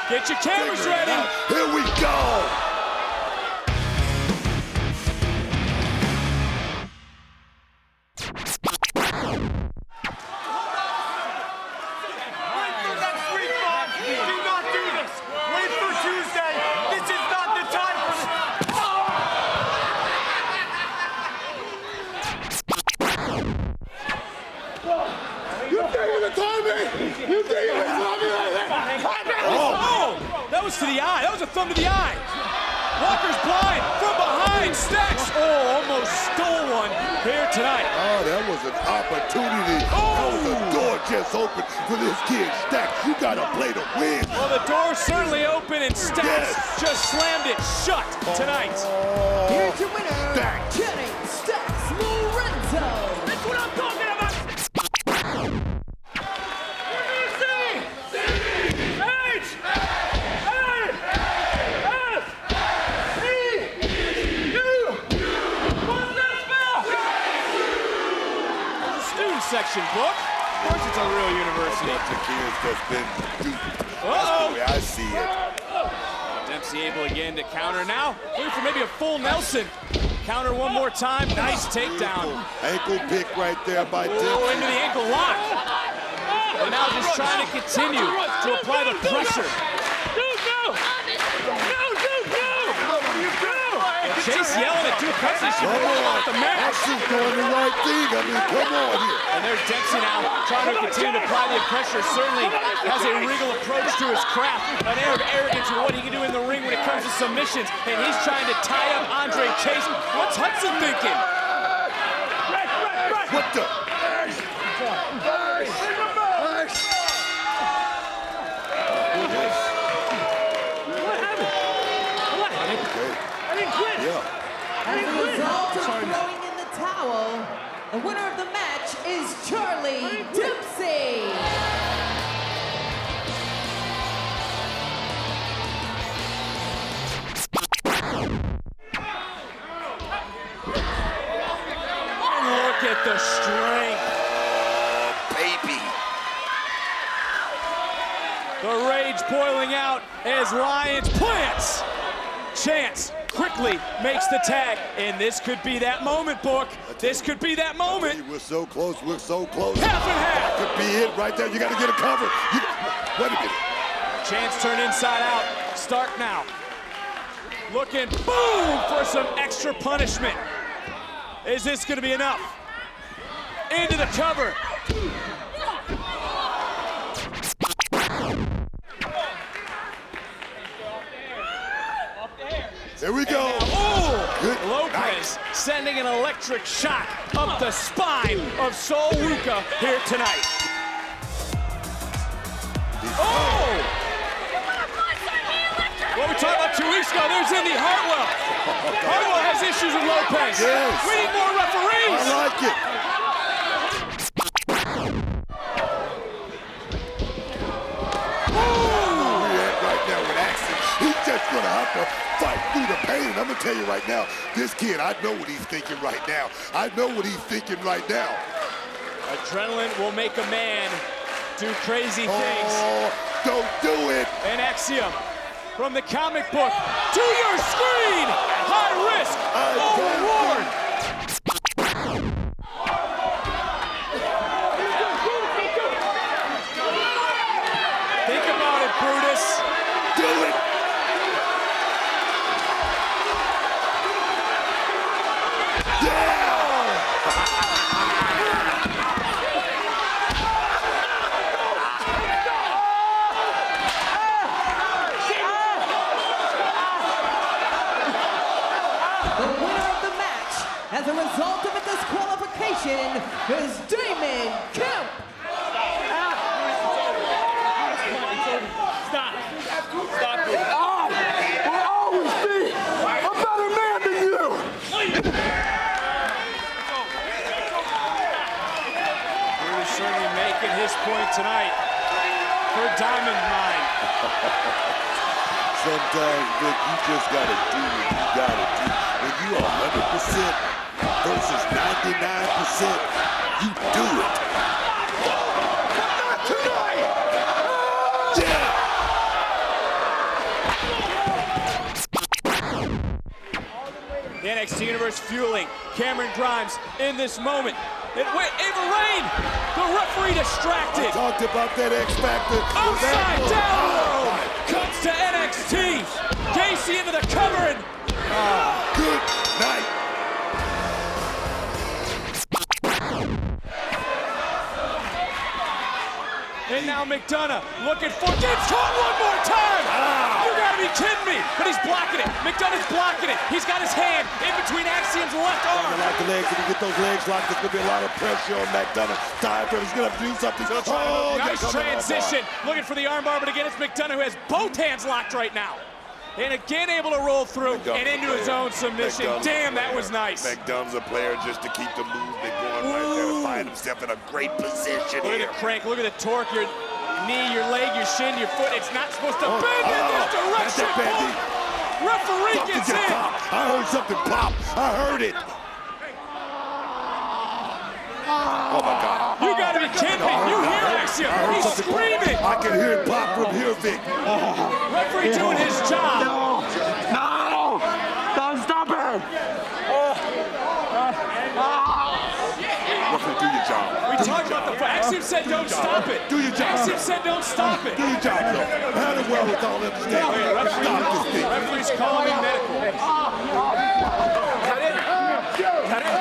Get your cameras Figure it ready. out. Here we go. That was to the eye. That was a thumb to the eye. Walker's blind from behind. Stacks. Oh, almost stole one here tonight. Oh, that was an opportunity. That was a door just open for this kid. Stacks, you got to play to win. Well, the door's certainly open, and Stacks just slammed it shut tonight. Here's your winner, Stacks. Kenny Stacks Lorenzo. That's what I'm talking about. Section book. Of course it's a real university. Bunch of kids that's been duped. That's Uh-oh. the way I see it. Dempsey able again to counter now. Looking for maybe a full Nelson. Counter one more time. Nice takedown. Ankle pick right there by Oh, Dempsey. into the ankle lock. And now just trying to continue to apply the pressure. Chase yelling at Duke Hudson. Should Come roll on. off the mat. Hudson's doing the right thing. I mean, come on here. And there's Dempsey now trying to continue to apply the pressure. Certainly has a regal approach to his craft. An air of arrogance in what he can do in the ring when it comes to submissions. And he's trying to tie up Andre Chase. What's Hudson thinking? What the? As a result of throwing in the towel, the winner of the match is Charlie Dempsey. Look at the strength. Baby. The rage boiling out as Lyons plants. Chance quickly makes the tag, and this could be that moment, Book. This could be that moment. We're so close. We're so close. Half and half. Could be it right there. You got to get a cover. Wait a minute. Chance turned inside out. Stark now. Looking, boom, for some extra punishment. Is this going to be enough? Into the cover. There we go. Oh, Good Lopez night. sending an electric shock up the spine of Sol Ruca here tonight. Oh! What we talked about 2 weeks ago, there's Indy Hartwell. Hartwell has issues with Lopez. Yes. We need more referees. I like it. Where we at right now with Axel? He's just gonna have to fight through the pain. I'm gonna tell you right now, this kid, I know what he's thinking right now. I know what he's thinking right now. Adrenaline will make a man do crazy things. Oh, don't do it. An axiom from the comic book to your screen. High risk, low reward. Think about it, Brutus. Do it. The winner of the match, as a result of a disqualification, is Damon Kemp. Brutus certainly making his point tonight for Diamond Mine. Sometimes, look, you just gotta do what you gotta do. When you are 100% versus 99%, you do it. Not tonight! Yeah! NXT Universe fueling Cameron Grimes in this moment. And wait, Ava Raine, the referee distracted. Talked about that X Factor. Upside down roll comes to NXT. Gacy into the cover and Good night. And now McDonough looking for, gets caught one more time! You gotta be kidding me! But he's blocking it. McDonough's blocking it. He's got his hand in between Axiom's left arm. I like the legs. If you get those legs locked, there's going to be a lot of pressure on McDonough. Time for him. He's going to have to do something. Nice transition. Looking for the armbar, but again, it's McDonough who has both hands locked right now. And again, able to roll through and into his own submission. Damn, that was nice. McDonough's a player just to keep the movement going right there to find himself in a great position Look at the crank, look at the torque, your knee, your leg, your shin, your foot. It's not supposed to bend in this direction. Referee gets in. I heard something pop. I heard it. Oh, my God. You got to be kidding me. You hear Axiom. He's screaming. I can hear it pop from here, Vic. Referee doing his job. No! Don't stop her! Referee, do your job. We talked about the fight. Axiom said don't stop it. Do your job. Axiom said don't stop it. Do your job, bro. Have it well with all them standing. Stop this thing. Referee's calling in medical. Cut it. Cut it.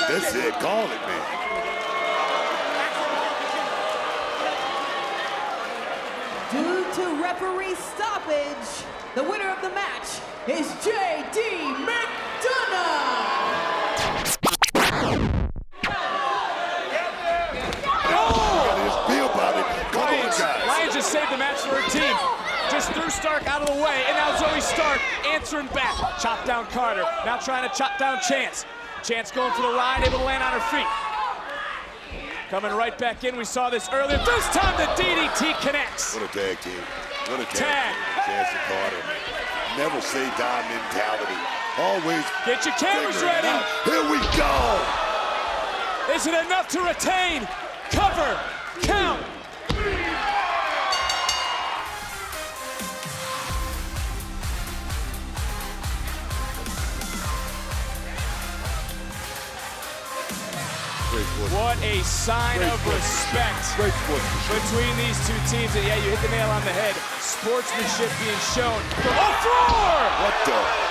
That's it. Call it, man. Due to referee stoppage, the winner of the match is J.D. McDonagh. Lions just saved the match for her team. Just threw Stark out of the way, and now Zoe Stark answering back. Chop down Carter, now trying to chop down Chance. Chance going for the ride, able to land on her feet. Coming right back in, we saw this earlier. This time the DDT connects. What a tag team. What a Tag. Chance and Carter. Never say die mentality. Always. Get your cameras figure it ready. out. Here we go. Is it enough to retain? Cover, count. What a sign of respect between these two teams. And yeah, you hit the nail on the head. Sportsmanship being shown from the floor. What the?